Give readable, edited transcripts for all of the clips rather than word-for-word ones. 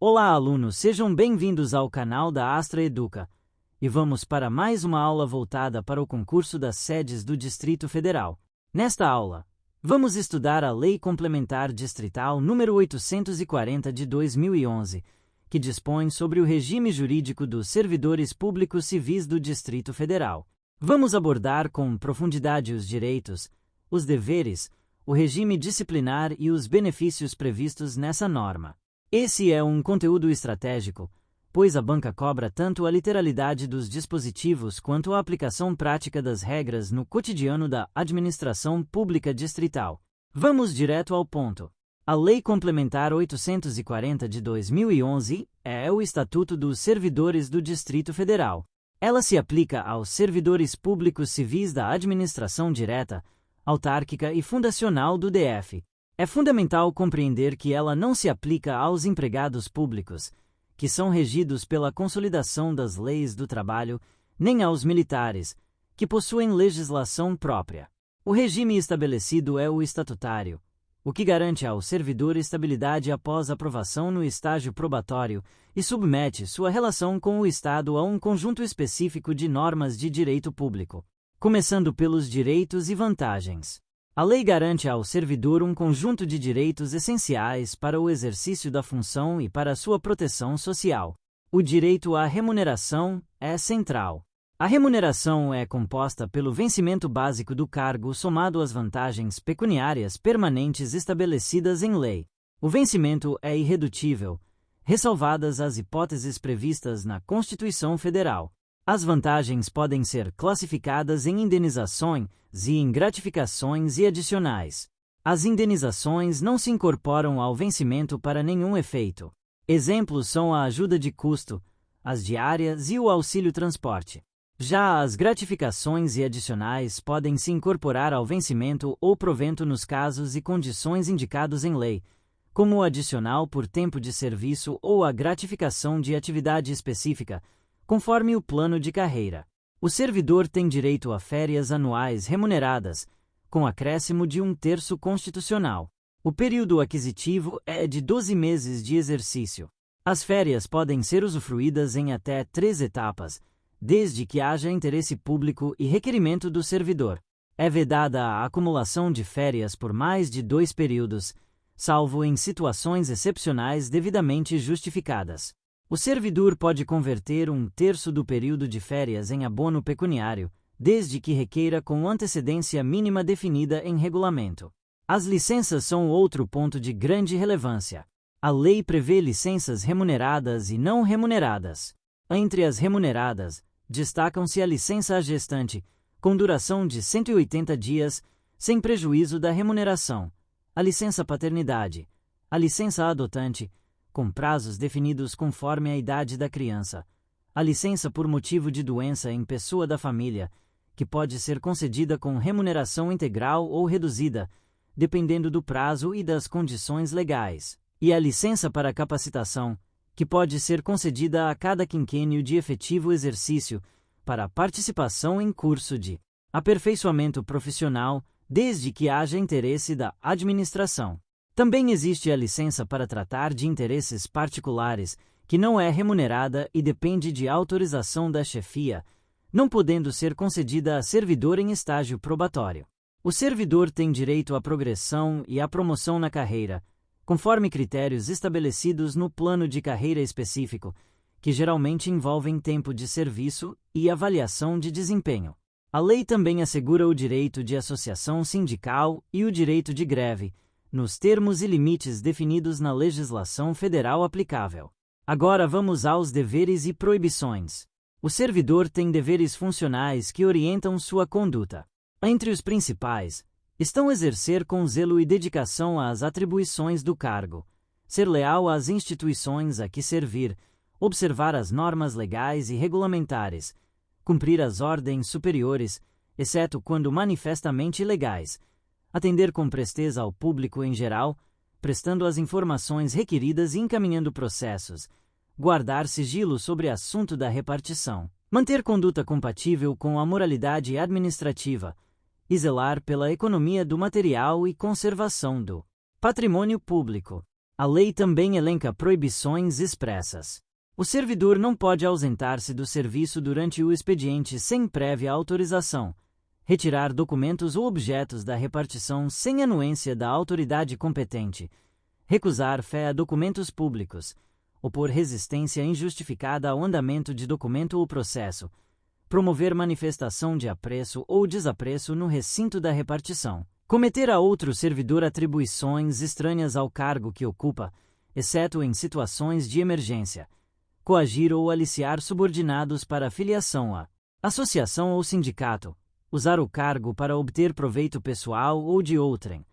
Olá, alunos, sejam bem-vindos ao canal da Astra Educa. E vamos para mais uma aula voltada para o concurso das sedes do Distrito Federal. Nesta aula, vamos estudar a Lei Complementar Distrital número 840 de 2011, que dispõe sobre o regime jurídico dos servidores públicos civis do Distrito Federal. Vamos abordar com profundidade os direitos, os deveres, o regime disciplinar e os benefícios previstos nessa norma. Esse é um conteúdo estratégico, pois a banca cobra tanto a literalidade dos dispositivos quanto a aplicação prática das regras no cotidiano da administração pública distrital. Vamos direto ao ponto. A Lei Complementar 840 de 2011 é o Estatuto dos Servidores do Distrito Federal. Ela se aplica aos servidores públicos civis da administração direta, autárquica e fundacional do DF. É fundamental compreender que ela não se aplica aos empregados públicos, que são regidos pela consolidação das leis do trabalho, nem aos militares, que possuem legislação própria. O regime estabelecido é o estatutário, o que garante ao servidor estabilidade após aprovação no estágio probatório e submete sua relação com o Estado a um conjunto específico de normas de direito público. Começando pelos direitos e vantagens. A lei garante ao servidor um conjunto de direitos essenciais para o exercício da função e para sua proteção social. O direito à remuneração é central. A remuneração é composta pelo vencimento básico do cargo somado às vantagens pecuniárias permanentes estabelecidas em lei. O vencimento é irredutível, ressalvadas as hipóteses previstas na Constituição Federal. As vantagens podem ser classificadas em indenizações e em gratificações e adicionais. As indenizações não se incorporam ao vencimento para nenhum efeito. Exemplos são a ajuda de custo, as diárias e o auxílio transporte. Já as gratificações e adicionais podem se incorporar ao vencimento ou provento nos casos e condições indicados em lei, como o adicional por tempo de serviço ou a gratificação de atividade específica, conforme o plano de carreira. O servidor tem direito a férias anuais remuneradas, com acréscimo de 1/3 constitucional. O período aquisitivo é de 12 meses de exercício. As férias podem ser usufruídas em até 3 etapas, desde que haja interesse público e requerimento do servidor. É vedada a acumulação de férias por mais de 2 períodos, salvo em situações excepcionais devidamente justificadas. O servidor pode converter 1/3 do período de férias em abono pecuniário, desde que requeira com antecedência mínima definida em regulamento. As licenças são outro ponto de grande relevância. A lei prevê licenças remuneradas e não remuneradas. Entre as remuneradas, destacam-se a licença gestante, com duração de 180 dias, sem prejuízo da remuneração, a licença paternidade, a licença adotante, com prazos definidos conforme a idade da criança, a licença por motivo de doença em pessoa da família, que pode ser concedida com remuneração integral ou reduzida, dependendo do prazo e das condições legais, e a licença para capacitação, que pode ser concedida a cada quinquênio de efetivo exercício para participação em curso de aperfeiçoamento profissional, desde que haja interesse da administração. Também existe a licença para tratar de interesses particulares, que não é remunerada e depende de autorização da chefia, não podendo ser concedida a servidor em estágio probatório. O servidor tem direito à progressão e à promoção na carreira, conforme critérios estabelecidos no plano de carreira específico, que geralmente envolvem tempo de serviço e avaliação de desempenho. A lei também assegura o direito de associação sindical e o direito de greve, nos termos e limites definidos na legislação federal aplicável. Agora vamos aos deveres e proibições. O servidor tem deveres funcionais que orientam sua conduta. Entre os principais, estão exercer com zelo e dedicação às atribuições do cargo, ser leal às instituições a que servir, observar as normas legais e regulamentares, cumprir as ordens superiores, exceto quando manifestamente ilegais, atender com presteza ao público em geral, prestando as informações requeridas e encaminhando processos, guardar sigilo sobre assunto da repartição, manter conduta compatível com a moralidade administrativa e zelar pela economia do material e conservação do patrimônio público. A lei também elenca proibições expressas. O servidor não pode ausentar-se do serviço durante o expediente sem prévia autorização, retirar documentos ou objetos da repartição sem anuência da autoridade competente, recusar fé a documentos públicos, opor resistência injustificada ao andamento de documento ou processo, promover manifestação de apreço ou desapreço no recinto da repartição, cometer a outro servidor atribuições estranhas ao cargo que ocupa, exceto em situações de emergência, coagir ou aliciar subordinados para filiação a associação ou sindicato, usar o cargo para obter proveito pessoal ou de outrem,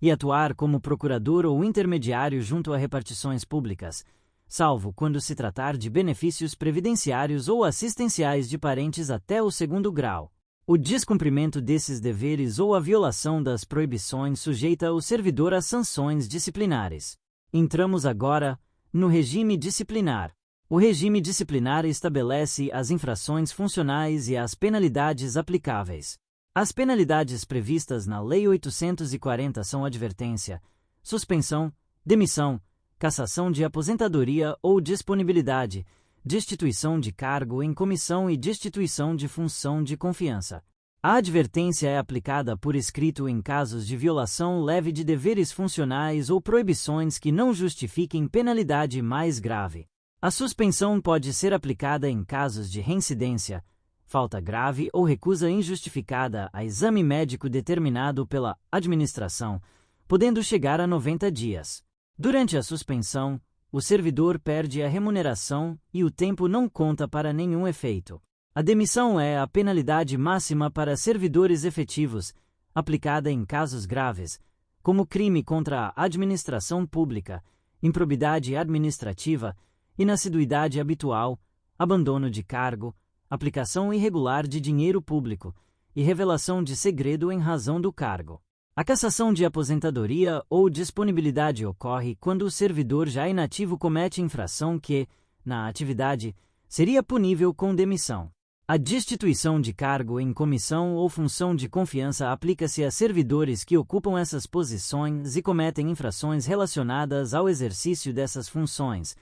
e atuar como procurador ou intermediário junto a repartições públicas, salvo quando se tratar de benefícios previdenciários ou assistenciais de parentes até o segundo grau. O descumprimento desses deveres ou a violação das proibições sujeita o servidor a sanções disciplinares. Entramos agora no regime disciplinar. O regime disciplinar estabelece as infrações funcionais e as penalidades aplicáveis. As penalidades previstas na Lei 840 são advertência, suspensão, demissão, cassação de aposentadoria ou disponibilidade, destituição de cargo em comissão e destituição de função de confiança. A advertência é aplicada por escrito em casos de violação leve de deveres funcionais ou proibições que não justifiquem penalidade mais grave. A suspensão pode ser aplicada em casos de reincidência, falta grave ou recusa injustificada a exame médico determinado pela administração, podendo chegar a 90 dias. Durante a suspensão, o servidor perde a remuneração e o tempo não conta para nenhum efeito. A demissão é a penalidade máxima para servidores efetivos, aplicada em casos graves, como crime contra a administração pública, improbidade administrativa, inassiduidade habitual, abandono de cargo, aplicação irregular de dinheiro público e revelação de segredo em razão do cargo. A cassação de aposentadoria ou disponibilidade ocorre quando o servidor já inativo comete infração que, na atividade, seria punível com demissão. A destituição de cargo em comissão ou função de confiança aplica-se a servidores que ocupam essas posições e cometem infrações relacionadas ao exercício dessas funções,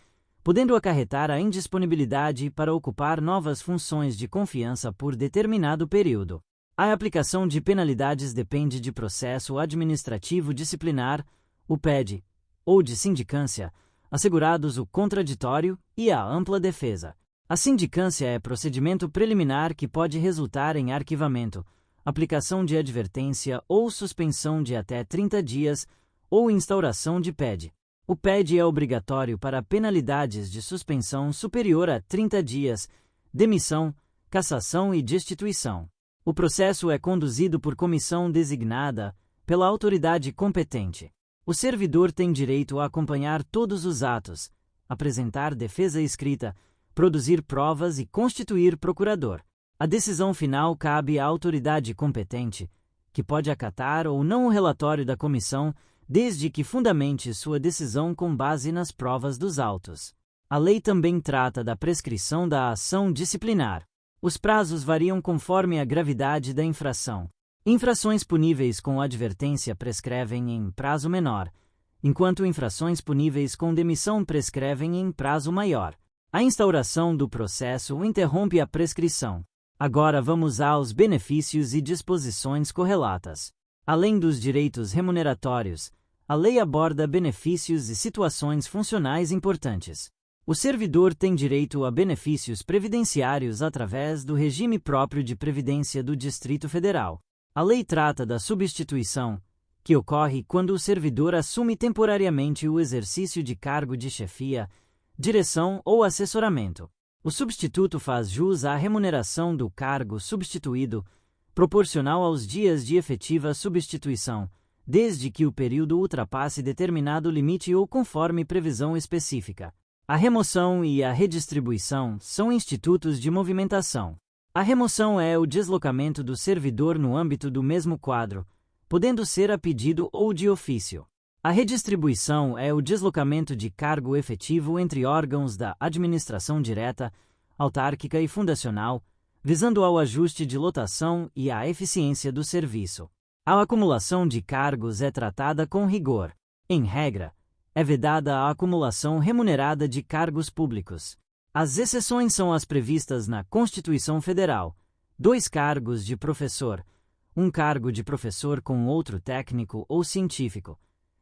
podendo acarretar a indisponibilidade para ocupar novas funções de confiança por determinado período. A aplicação de penalidades depende de processo administrativo disciplinar, o PED, ou de sindicância, assegurados o contraditório e a ampla defesa. A sindicância é procedimento preliminar que pode resultar em arquivamento, aplicação de advertência ou suspensão de até 30 dias ou instauração de PED. O PED é obrigatório para penalidades de suspensão superior a 30 dias, demissão, cassação e destituição. O processo é conduzido por comissão designada pela autoridade competente. O servidor tem direito a acompanhar todos os atos, apresentar defesa escrita, produzir provas e constituir procurador. A decisão final cabe à autoridade competente, que pode acatar ou não o relatório da comissão, desde que fundamente sua decisão com base nas provas dos autos. A lei também trata da prescrição da ação disciplinar. Os prazos variam conforme a gravidade da infração. Infrações puníveis com advertência prescrevem em prazo menor, enquanto infrações puníveis com demissão prescrevem em prazo maior. A instauração do processo interrompe a prescrição. Agora vamos aos benefícios e disposições correlatas. Além dos direitos remuneratórios, a lei aborda benefícios e situações funcionais importantes. O servidor tem direito a benefícios previdenciários através do regime próprio de previdência do Distrito Federal. A lei trata da substituição, que ocorre quando o servidor assume temporariamente o exercício de cargo de chefia, direção ou assessoramento. O substituto faz jus à remuneração do cargo substituído, proporcional aos dias de efetiva substituição, desde que o período ultrapasse determinado limite ou conforme previsão específica. A remoção e a redistribuição são institutos de movimentação. A remoção é o deslocamento do servidor no âmbito do mesmo quadro, podendo ser a pedido ou de ofício. A redistribuição é o deslocamento de cargo efetivo entre órgãos da administração direta, autárquica e fundacional, visando ao ajuste de lotação e à eficiência do serviço. A acumulação de cargos é tratada com rigor. Em regra, é vedada a acumulação remunerada de cargos públicos. As exceções são as previstas na Constituição Federal: 2 cargos de professor, 1 cargo de professor com outro técnico ou científico,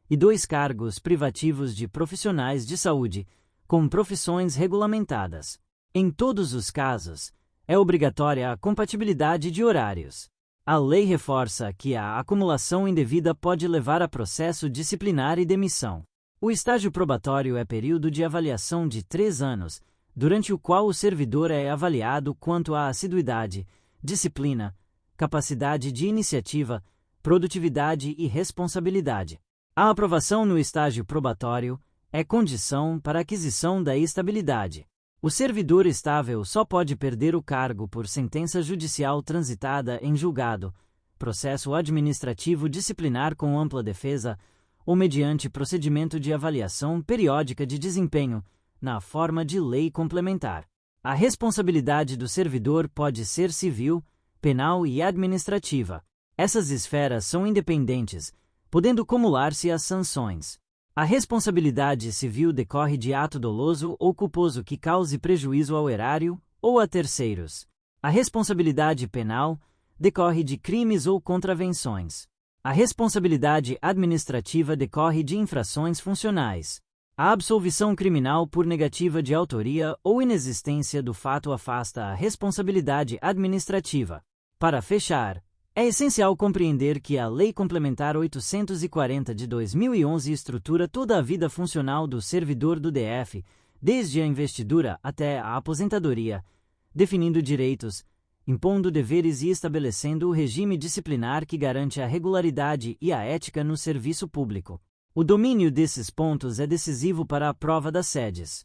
e 2 cargos privativos de profissionais de saúde, com profissões regulamentadas. Em todos os casos, é obrigatória a compatibilidade de horários. A lei reforça que a acumulação indevida pode levar a processo disciplinar e demissão. O estágio probatório é período de avaliação de 3 anos, durante o qual o servidor é avaliado quanto à assiduidade, disciplina, capacidade de iniciativa, produtividade e responsabilidade. A aprovação no estágio probatório é condição para a aquisição da estabilidade. O servidor estável só pode perder o cargo por sentença judicial transitada em julgado, processo administrativo disciplinar com ampla defesa ou mediante procedimento de avaliação periódica de desempenho, na forma de lei complementar. A responsabilidade do servidor pode ser civil, penal e administrativa. Essas esferas são independentes, podendo cumular-se as sanções. A responsabilidade civil decorre de ato doloso ou culposo que cause prejuízo ao erário ou a terceiros. A responsabilidade penal decorre de crimes ou contravenções. A responsabilidade administrativa decorre de infrações funcionais. A absolvição criminal por negativa de autoria ou inexistência do fato afasta a responsabilidade administrativa. Para fechar, é essencial compreender que a Lei Complementar 840 de 2011 estrutura toda a vida funcional do servidor do DF, desde a investidura até a aposentadoria, definindo direitos, impondo deveres e estabelecendo o regime disciplinar que garante a regularidade e a ética no serviço público. O domínio desses pontos é decisivo para a prova das sedes.